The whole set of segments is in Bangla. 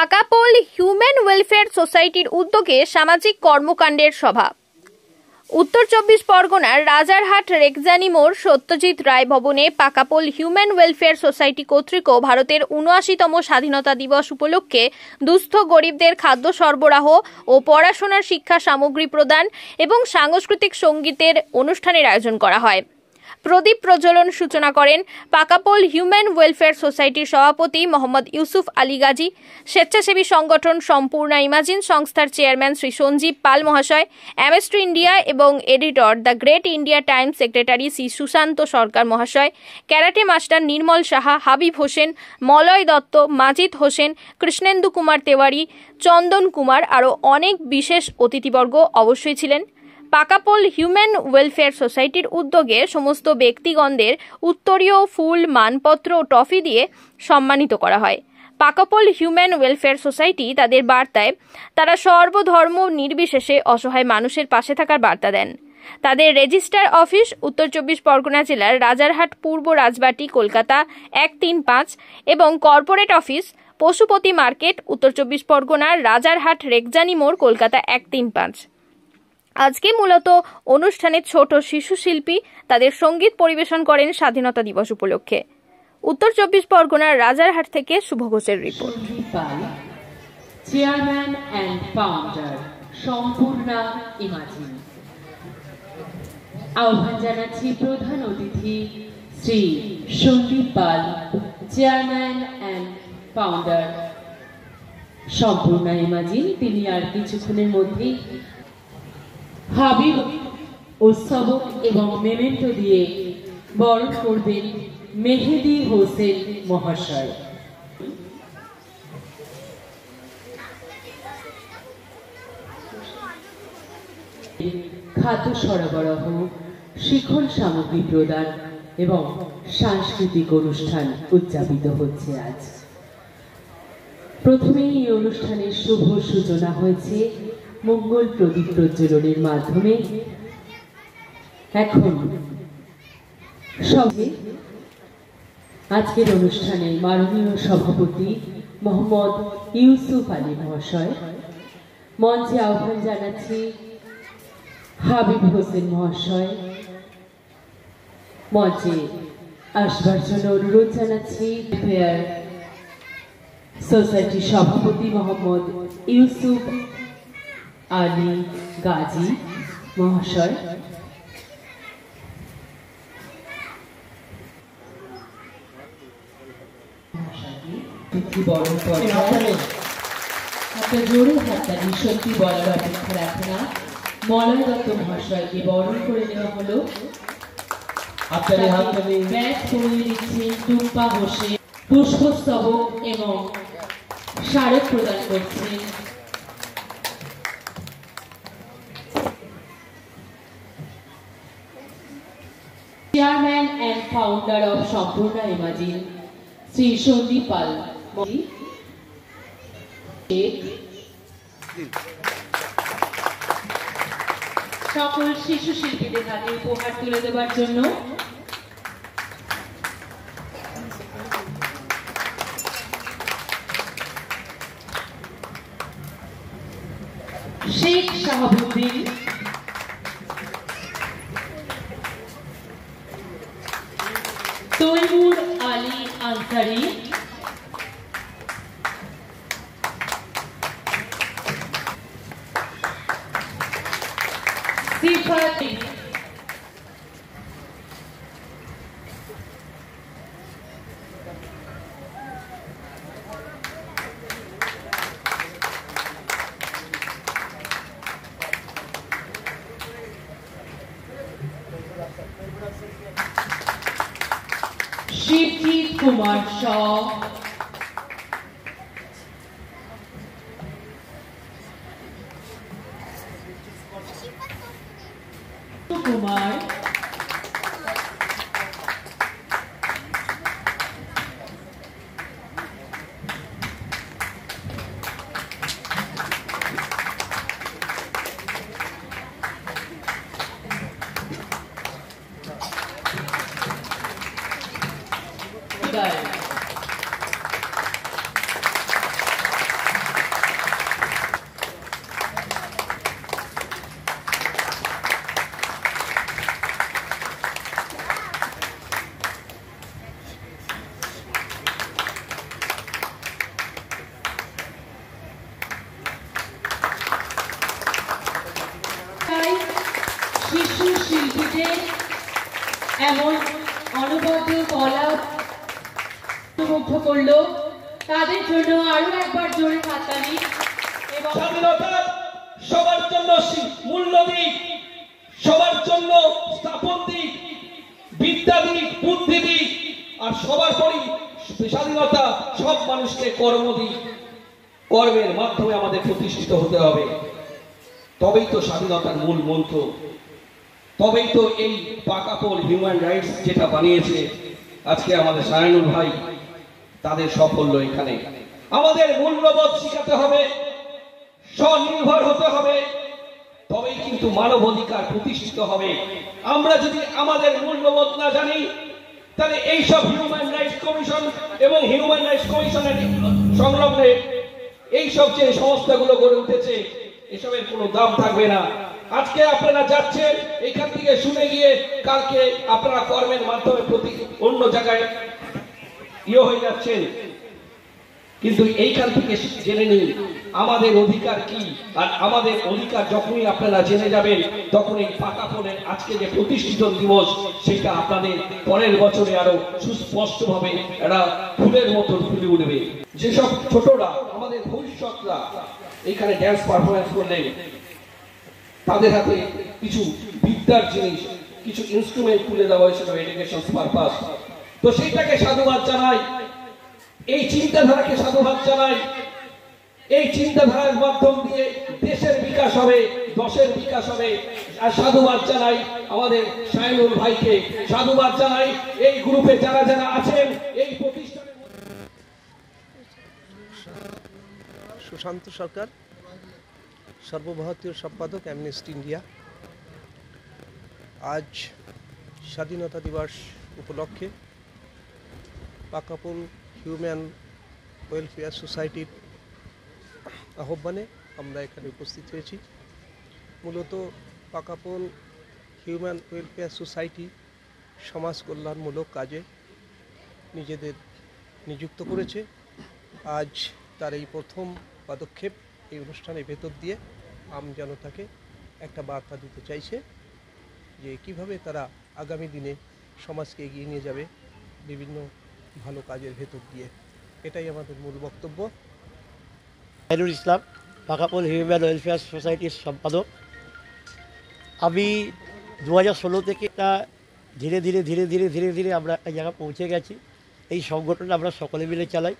পাকাপোল হিউম্যান ওয়েলফেয়ার সোসাইটির উদ্যোগে সামাজিক কর্মকাণ্ডের সভা। উত্তর 24 পরগনার রাজারহাট রেকজানি মোড় সত্যজিৎ রায় ভবনে পাকাপোল হিউম্যান ওয়েলফেয়ার সোসাইটি কর্তৃক ভারতের ৭৯তম স্বাধীনতা দিবস উপলক্ষে দুস্থ গরিবদের খাদ্য সরবরাহ ও পড়াশোনার শিক্ষা সামগ্রী প্রদান এবং সাংস্কৃতিক সঙ্গীতের অনুষ্ঠানের আয়োজন করা হয়। প্রদীপ প্রজ্বলন সূচনা করেন পাকাপোল হিউম্যান ওয়েলফেয়ার সোসাইটির সভাপতি মোহাম্মদ ইউসুফ আলী গাজী, স্বেচ্ছাসেবী সংগঠন সম্পূর্ণা ইমাজিন সংস্থার চেয়ারম্যান শ্রী সঞ্জীব পাল মহাশয়, অ্যামনেস্টি ইন্ডিয়া এবং editor the great India Times secretary Shri Sushanta Sarkar মহাশয়, ক্যারাটে মাস্টার নির্মল সাহা, হাবিব হোসেন, মলয় দত্ত, মাজিদ হোসেন, কৃষ্ণেন্দু কুমার তেওয়ারি, চন্দন কুমার আরও অনেক বিশেষ অতিথিবর্গ অবশ্যই ছিলেন। পাকাপোল হিউম্যান ওয়েলফেয়ার সোসাইটির উদ্যোগে সমস্ত ব্যক্তিগণদের উত্তরীয় ফুল, মানপত্র ও ট্রফি দিয়ে সম্মানিত করা হয়। পাকাপোল হিউম্যান ওয়েলফেয়ার সোসাইটি তাদের বার্তায় তারা সর্বধর্ম নির্বিশেষে অসহায় মানুষের পাশে থাকার বার্তা দেন। তাদের রেজিস্ট্রার অফিস উত্তর 24 পরগনা জেলার রাজারহাট পূর্ব রাজবাটি, কলকাতা 135 এবং কর্পোরেট অফিস পশুপতি মার্কেট, উত্তর 24 পরগনার রাজারহাট রেকজানি মোড়, কলকাতা 135। আজকে মূলত অনুষ্ঠানে ছোট শিশু শিল্পী তাদের সঙ্গীত পরিবেশন করেন স্বাধীনতা দিবস উপলক্ষে। উত্তর 24 পরগনার রাজারহাট থেকে শুভ ঘোষের report. Chairman and founder Sampurna imagine. আহ্বান জানাচ্ছি প্রধান অতিথি Shri Sandip Pal, chairman and founder Sampurna imagine. তিনি আর কিছুক্ষণের মধ্যেই হাবিব উৎসবক এবং মেমেন্টো দিয়ে বরণ করবেন মেহেদি হোসেন মহাশয়। খাদ্য সরবরাহ, শিক্ষণ সামগ্রী প্রদান এবং সাংস্কৃতিক অনুষ্ঠান উদযাপিত হচ্ছে আজ। প্রথমেই এই অনুষ্ঠানের শুভ সূচনা হয়েছে মঙ্গল প্রদীপ প্রজ্বলনের মাধ্যমে। এখন সবে আজকের অনুষ্ঠানে মাননীয় সভাপতি মোহাম্মদ ইউসুফ আলী মহাশয়, মঞ্চে আহ্বান জানাচ্ছি হাবিব হোসেন মহাশয়, মঞ্চে আসবার জন্য অনুরোধ জানাচ্ছি ওয়েলফেয়ার সোসাইটির সভাপতি মোহাম্মদ ইউসুফ আলী গাজী মহাশয়। জোরে হাততালি, সত্যি বলার অপেক্ষা রাখে না। মলয় দত্ত মহাশয়কে বরণ করে নেওয়া হলো। ব্যাগ পরিয়ে দিচ্ছেন টুম্পা হোসেন, পুষ্পস্তবক এবং স্মারক প্রদান করছেন chairman and founder of Sampurna imagine Shri Sandip Pal. সকল শিশু শিল্পীদের হাতে উপহার তুলে দেওয়ার জন্য শেখ শাহাবুদ্দিন, তৈমুর আলী আনসারি, সিফাত শিবজিৎ কুমার শাহ, কুমার, যে এমন অনবদ্য কলা মুগ্ধ করলো, তাদের জন্য আরো একবার জোরে হাততালি। এবং স্বাধীনতা সবার জন্য মূল্য দিক, সবার জন্য স্থাপন দিক, বিদ্যা দিক, বুদ্ধি দিক, আর সবার পরই স্বাধীনতা সব মানুষকে কর্ম দিক। কর্মের মাধ্যমে আমাদের প্রতিষ্ঠিত হতে হবে, তবেই তো স্বাধীনতার মূল মন্ত্র, তবেই তো এই পাকাপোল হিউম্যান রাইটস যেটা বানিয়েছে আজকে আমাদের সায়নুল ভাই, তাদের সাফল্য এখানে। আমাদের মূল্যবোধ শিখাতে হবে, স্বনির্ভর হতে হবে, তবেই কিন্তু মানব অধিকার প্রতিষ্ঠিত হবে। আমরা যদি আমাদের মূল্যবোধ না জানি, তাহলে এইসব হিউম্যান রাইটস কমিশন এবং হিউম্যান রাইটস কমিশনের সংলগ্নে এইসব যে সংস্থাগুলো গড়ে উঠেছে, এসবের কোনো দাম থাকবে না। আজকে আপনারা যাচ্ছেন এখান থেকে শুনে গিয়ে কালকে আপনারা কর্মের মাধ্যমে অন্য জায়গায় হয়ে যাচ্ছেন, কিন্তু এইখান থেকে জেনে নিন আমাদের অধিকার কি। আর আমাদের অধিকার যখনই আপনারা জেনে যাবেন, তখন এই পাকাপোলের আজকে যে প্রতিষ্ঠিত দিবস, সেটা আপনাদের পরের বছরে আরো সুস্পষ্টভাবে একটা ফুলের মতন ফুলে উঠবে। যেসব ছোটরা আমাদের ভবিষ্যৎরা এখানে ড্যান্স পারফরমেন্স করলেন, তাদের হাতে কিছু বিদ্যার জিনিস, কিছু ইনস্ট্রুমেন্ট তুলে দেওয়া হয়েছিল এডুকেশন পারপাস। তো সেইটাকে সাধুবাদ জানাই, এই চিন্তাধারাকে সাধুবাদ জানাই। এই চিন্তাধারার মাধ্যম দিয়ে দেশের বিকাশ হবে, দশের বিকাশ হবে। আর সাধুবাদ জানাই আমাদের সায়নুল ভাইকে, সাধুবাদ জানাই এই গ্রুপে যারা যারা আছেন এই প্রতিষ্ঠানে। সুশান্ত সরকার, সর্বভারতীয় সম্পাদক, অ্যামনেস্টি ইন্ডিয়া। আজ স্বাধীনতা দিবস উপলক্ষে পাকাপোল হিউম্যান ওয়েলফেয়ার সোসাইটির আহ্বানে আমরা এখানে উপস্থিত হয়েছি। মূলত পাকাপোল হিউম্যান ওয়েলফেয়ার সোসাইটি সমাজ কল্যাণমূলক কাজে নিজেদের নিযুক্ত করেছে। আজ তার এই প্রথম পদক্ষেপ এই অনুষ্ঠানের ভেতর দিয়ে আমজনতাকে একটা বার্তা দিতে চাইছে যে কিভাবে তারা আগামী দিনে সমাজকে এগিয়ে নিয়ে যাবে বিভিন্ন ভালো কাজের ভেতর দিয়ে। এটাই আমাদের মূল বক্তব্য। খায়রুল ইসলাম, পাকাপোল হিউম্যান ওয়েলফেয়ার সোসাইটির সম্পাদক। আমি 2016 থেকে এটা ধীরে ধীরে আমরা একটা জায়গা পৌঁছে গেছি। এই সংগঠন আমরা সকলে মিলে চালাই।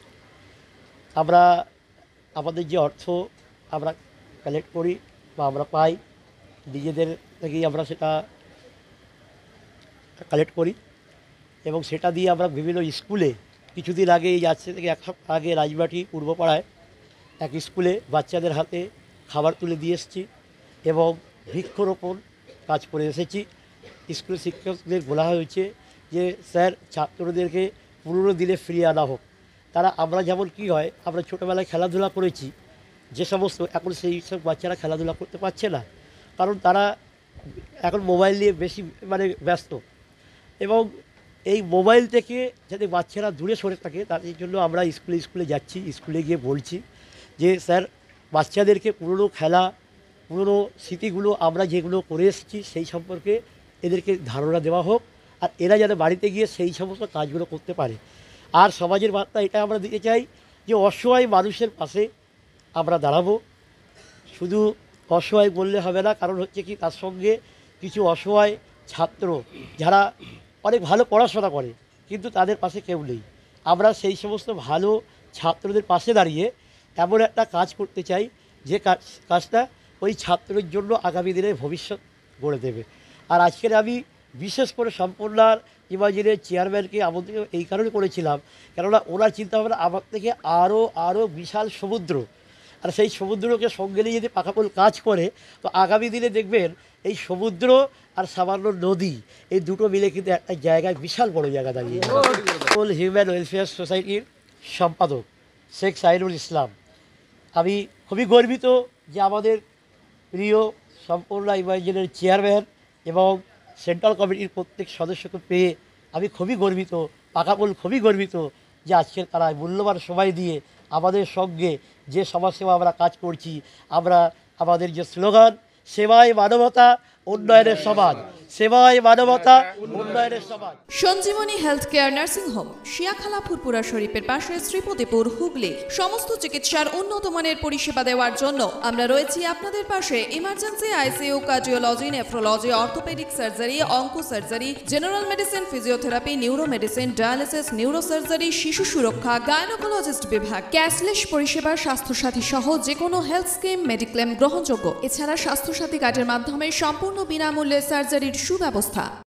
আমরা আমাদের যে অর্থ আমরা কালেক্ট করি বা আমরা পাই, নিজেদের থেকেই আমরা সেটা কালেক্ট করি এবং সেটা দিয়ে আমরা বিভিন্ন স্কুলে, কিছুদিন আগে এই যাচ্ছে থেকে এক সপ্তাহ আগে রাজবাটি পূর্বপাড়ায় এক স্কুলে বাচ্চাদের হাতে খাবার তুলে দিয়ে এসেছি এবং বৃক্ষরোপণ কাজ করে এসেছি। স্কুলের শিক্ষকদের বলা হয়েছে যে স্যার, ছাত্রদেরকে 15 দিনে ফিরিয়ে আনা হোক। তারা আমরা যেমন কি হয়, আমরা ছোটোবেলায় খেলাধুলা করেছি, যে সমস্ত এখন সেই সব বাচ্চারা খেলাধুলা করতে পারছে না, কারণ তারা এখন মোবাইল নিয়ে বেশি ব্যস্ত। এবং এই মোবাইল থেকে যাতে বাচ্চারা দূরে সরে থাকে, তার জন্য আমরা স্কুলে যাচ্ছি, স্কুলে গিয়ে বলছি যে স্যার, বাচ্চাদেরকে পুরনো খেলা, পুরনো স্মৃতিগুলো আমরা যেগুলো করে এসেছি সেই সম্পর্কে এদেরকে ধারণা দেওয়া হোক, আর এরা যাতে বাড়িতে গিয়ে সেই সমস্ত কাজগুলো করতে পারে। আর সমাজের বার্তা এটা আমরা দিতে চাই যে অসহায় মানুষের পাশে আমরা দাঁড়াবো। শুধু অসহায় বললে হবে না, কারণ হচ্ছে কি, তার সঙ্গে কিছু অসহায় ছাত্র যারা অনেক ভালো পড়াশোনা করে কিন্তু তাদের পাশে কেউ নেই। আমরা সেই সমস্ত ভালো ছাত্রদের পাশে দাঁড়িয়ে এমন একটা কাজ করতে চাই যে কাজটা ওই ছাত্রের জন্য আগামী দিনে ভবিষ্যৎ গড়ে দেবে। আর আজকের আমি বিশেষ করে সম্পূর্ণার ইমাজিনের চেয়ারম্যানকে আমন্ত্রণ এই কারণে করেছিলাম, কেননা ওনার চিন্তাভাবনা আমার থেকে আরও বিশাল সমুদ্র, আর সেই সমুদ্রকে সঙ্গে নিয়ে যদি পাকাপোল কাজ করে, তো আগামী দিনে দেখবেন এই সমুদ্র আর সামান্য নদী, এই দুটো মিলে কিন্তু একটা জায়গায় বিশাল বড় জায়গা দাঁড়িয়ে। পাকাপোল হিউম্যান ওয়েলফেয়ার সোসাইটির সম্পাদক শেখ সাইনুল ইসলাম। আমি খুবই গর্বিত যে আমাদের প্রিয় সম্পূর্ণা ইমাজিনের চেয়ারম্যান এবং সেন্ট্রাল কমিটির প্রত্যেক সদস্যকে পেয়ে আমি খুবই গর্বিত, পাকাপোল খুবই গর্বিত যে আজকের তারা মূল্যবান সময় দিয়ে আমাদের সঙ্গে যে সমাজসেবা আমরা কাজ করছি। আমরা আমাদের যে স্লোগান সেবায় মানবতা উন্নয়নের সমাজ, সেবায় মানবতা, উন্নয়নের সমাজ। Sanjibani health care nursing home, Shiyakhala Furfura শরীফের পাশে, শ্রীপতিপুর, হুগলি। সমস্ত চিকিৎসার উন্নত মানের পরিষেবা দেওয়ার জন্য আমরা রয়েছি আপনাদের পাশে। Emergency, ICU, cardiology, nephrology, orthopaedic surgery, onco surgery, general medicine, physiotherapy, neuro medicine, dialysis, neuro surgery, শিশু সুরক্ষা, গাইনোকোলজিস্ট বিভাগ, ক্যাশলেস পরিষেবা, স্বাস্থ্যসাথী সহ যে কোনো হেলথ স্কিম, মেডিক্লেম গ্রহণযোগ্য। এছাড়া স্বাস্থ্যসাথী কার্ডের মাধ্যমে সম্পূর্ণ বিনামূল্যে সার্জারির সুব্যবস্থা।